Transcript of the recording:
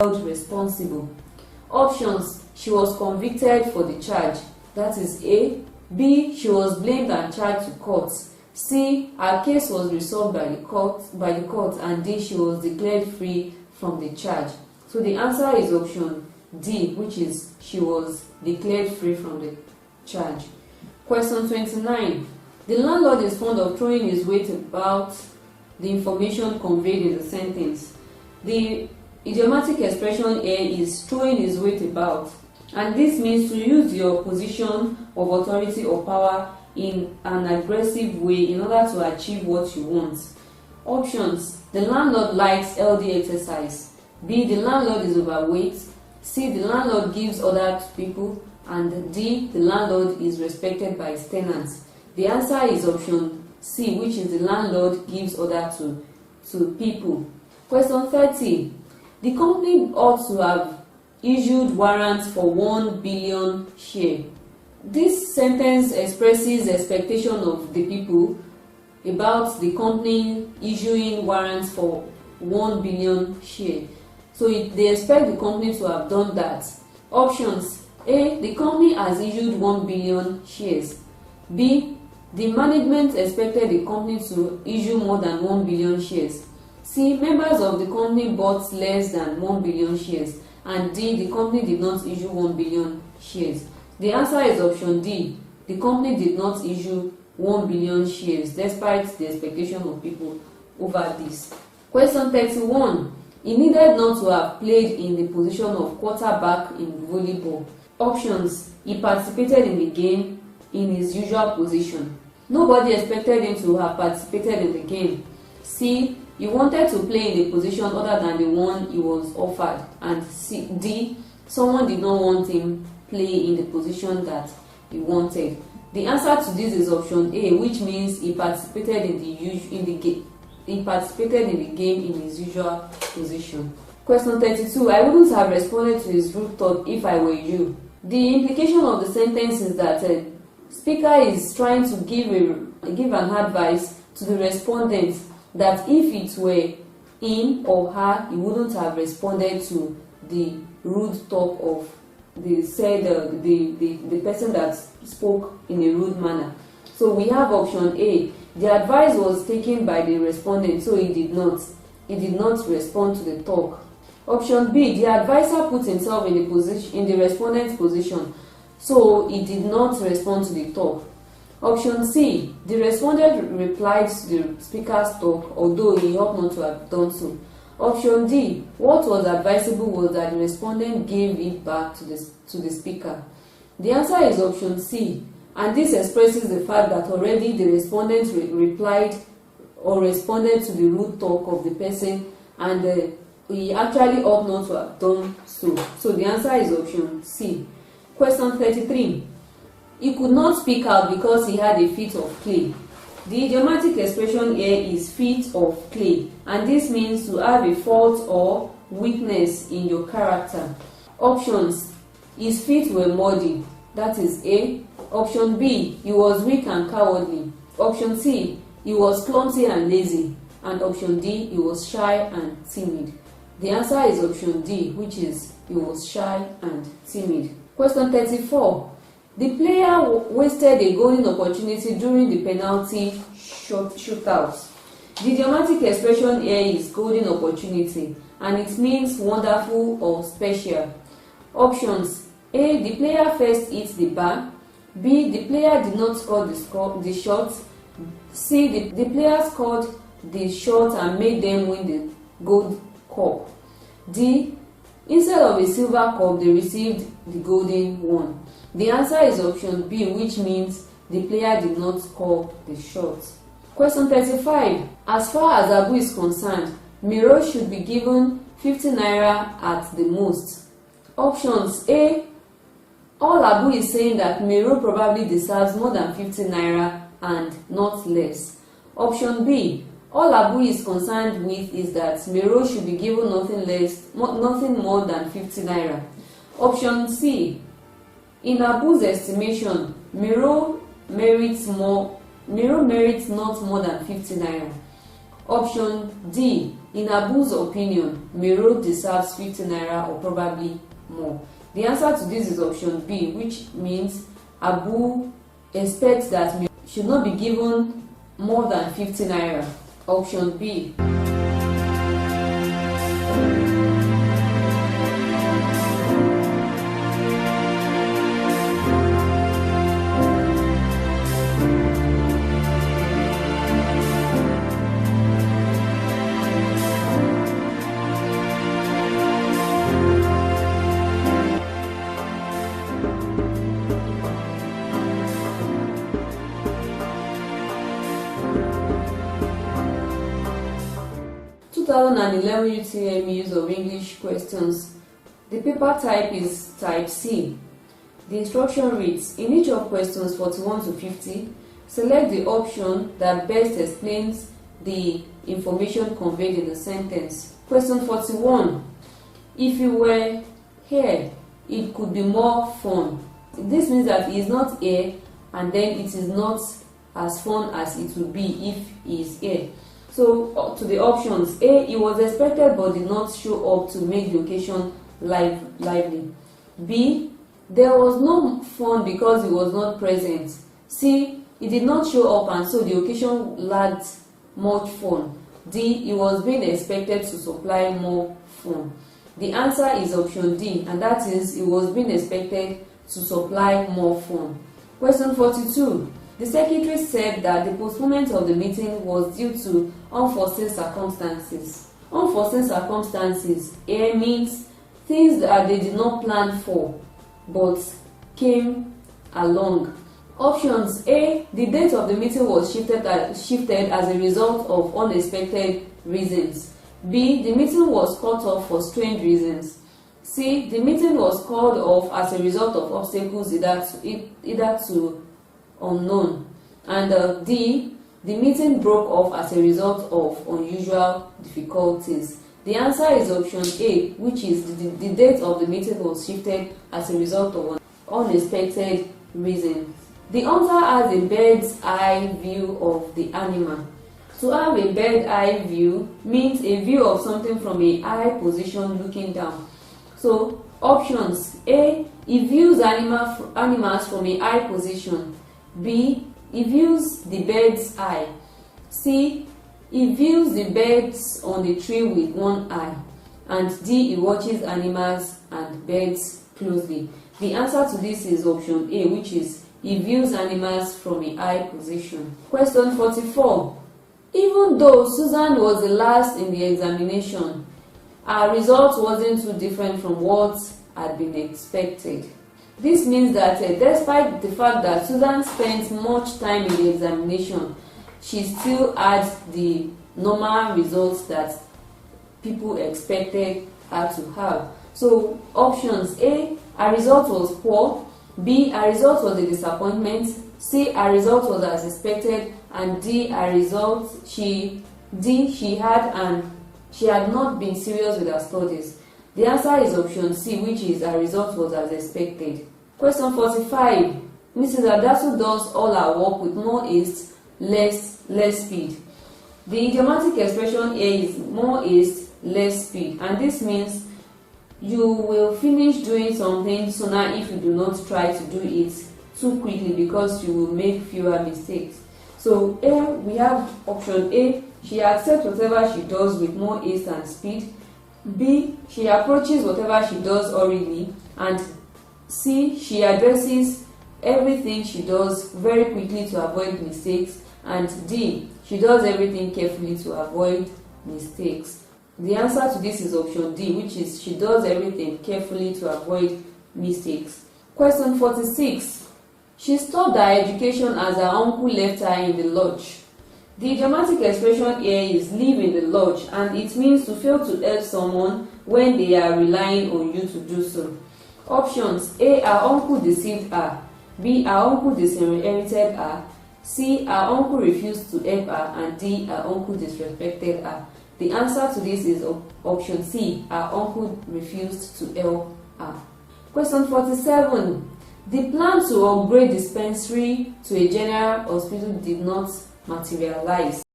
held responsible. Options: she was convicted for the charge, that is A. B. She was blamed and charged to court. C. Her case was resolved by the court, and D. She was declared free from the charge. So the answer is option D, which is she was declared free from the charge. Question 29. The landlord is fond of throwing his weight about the information conveyed in the sentence. The idiomatic expression here is throwing his weight about, and this means to use your position of authority or power in an aggressive way in order to achieve what you want. Options: the landlord likes LD exercise. B. The landlord is overweight. C. The landlord gives order to people. And D. The landlord is respected by his tenants. The answer is option C, which is the landlord gives order to people. Question 30. The company ought to have issued warrants for 1 billion share. This sentence expresses expectation of the people about the company issuing warrants for 1 billion share. So they expect the company to have done that. Options: A. The company has issued 1 billion shares. B. The management expected the company to issue more than 1 billion shares. C. Members of the company bought less than 1 billion shares. And D. The company did not issue 1 billion shares. The answer is option D. The company did not issue 1 billion shares despite the expectation of people over this. Question 31. He needed not to have played in the position of quarterback in volleyball. Options: he participated in the game in his usual position. Nobody expected him to have participated in the game. C. He wanted to play in a position other than the one he was offered. And D. Someone did not want him play in the position that he wanted. The answer to this is option A, which means he participated in the game. He participated in the game in his usual position. Question 32. I wouldn't have responded to his rude thought if I were you. The implication of the sentence is that speaker is trying to give an advice to the respondent that if it were him or her, he wouldn't have responded to the rude talk of the person that spoke in a rude manner. So we have option A. The advice was taken by the respondent, so he did not respond to the talk. Option B. The advisor put himself in the respondent's position, so he did not respond to the talk. Option C. The respondent replied to the speaker's talk, although he ought not to have done so. Option D. What was advisable was that the respondent gave it back to the speaker. The answer is option C, and this expresses the fact that already the respondent replied or responded to the rude talk of the person, and he actually ought not to have done so. So the answer is option C. Question 33. He could not speak out because he had a feet of clay. The idiomatic expression here is feet of clay, and this means to have a fault or weakness in your character. Options: his feet were muddy, that is A. Option B, he was weak and cowardly. Option C, he was clumsy and lazy. And option D, he was shy and timid. The answer is option D, which is he was shy and timid. Question 34. The player wasted a golden opportunity during the penalty shootout. The idiomatic expression here is golden opportunity, and it means wonderful or special. Options: A. The player first hit the bar. B. The player did not score the shot. C. The player scored the shot and made them win the gold cup. D. Instead of a silver cup, they received the golden one. The answer is option B, which means the player did not score the shot. Question 35. As far as Abu is concerned, Miro should be given 50 naira at the most. Options: A. All Abu is saying that Miro probably deserves more than 50 naira and not less. Option B. All Abu is concerned with is that Miro should be given nothing more than 50 naira. Option C. In Abu's estimation, Miro merits not more than 50 naira. Option D. In Abu's opinion, Mero deserves 50 naira or probably more. The answer to this is option B, which means Abu expects that Mero should not be given more than 50 naira. Option B. 2011 UTME use of English questions. The paper type is type C. The instruction reads, in each of questions 41 to 50, select the option that best explains the information conveyed in the sentence. Question 41. If you were here, it could be more fun. This means that he is not here and then it is not as fun as it would be if he is here. So to the options: A, he was expected but did not show up to make the occasion lively. B, there was no fun because he was not present. C, he did not show up and so the occasion lacked much fun. D, he was being expected to supply more fun. The answer is option D, and that is he was being expected to supply more fun. Question 42. The secretary said that the postponement of the meeting was due to unforeseen circumstances. Unforeseen circumstances here means things that they did not plan for but came along. Options: A, the date of the meeting was shifted as a result of unexpected reasons. B, the meeting was cut off for strange reasons. C, the meeting was called off as a result of obstacles either to unknown. And D, the meeting broke off as a result of unusual difficulties. The answer is option A, which is the date of the meeting was shifted as a result of unexpected reasons. The hunter has a bird's eye view of the animal. To have a bird's eye view means a view of something from a high position looking down. So options: A, he views animals from a high position. B, he views the bird's eye. C, he views the birds on the tree with one eye. And D, he watches animals and birds closely. The answer to this is option A, which is he views animals from a high position. Question 44. Even though Susan was the last in the examination, her result wasn't too different from what had been expected. This means that despite the fact that Susan spent much time in the examination, she still had the normal results that people expected her to have. So options: A, her result was poor. B, her result was a disappointment. C, her result was as expected. And D, her result she had not been serious with her studies. The answer is option C, which is her result was as expected. Question 45. Mrs. Adasu does all her work with more haste, less speed. The idiomatic expression here is more haste, less speed, and this means you will finish doing something sooner if you do not try to do it too quickly because you will make fewer mistakes. So here we have option A, she accepts whatever she does with more haste and speed. B, she approaches whatever she does hurriedly. And C, she addresses everything she does very quickly to avoid mistakes. And D, she does everything carefully to avoid mistakes. The answer to this is option D, which is she does everything carefully to avoid mistakes. Question 46. She stopped her education as her uncle left her in the lodge. The idiomatic expression here is leave in the lodge, and it means to fail to help someone when they are relying on you to do so. Options: A, her uncle deceived her. B, her uncle disinherited her. C, her uncle refused to help her. And D, her uncle disrespected her. The answer to this is option C, her uncle refused to help her. Question 47. The plan to upgrade dispensary to a general hospital did not materialize.